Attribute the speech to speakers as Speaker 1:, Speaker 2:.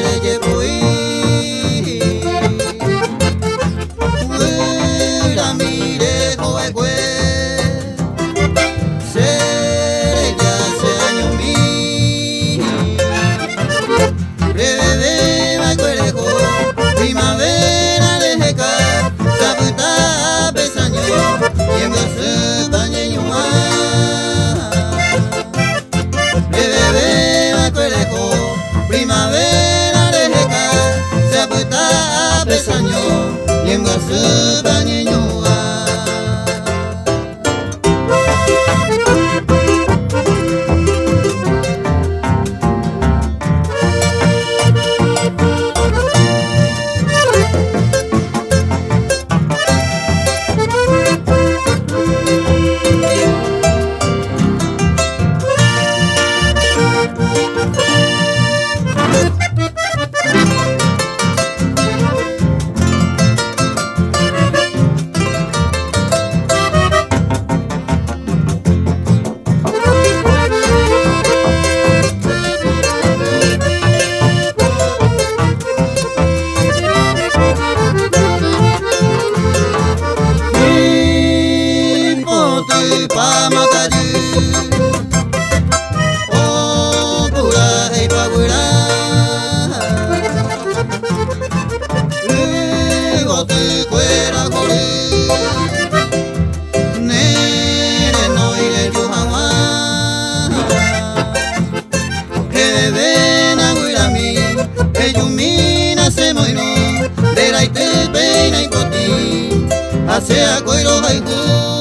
Speaker 1: de Yepoi, Huira mire Joaqué, Sere ya se año mi, Rebebe Macuerejo, primavera de Jeca, Zaputa Besaño, y en Brasil Bañeño primavera de Jeca, Zaputa Besaño, y en Brasil Bañeño pa Macayú, oh pura hey pagura, gote fuera corre, nere no iré yo jamás, que ven a guira mí, que yo mina se moino, de la ite peina y coti, hace a coiro haiku.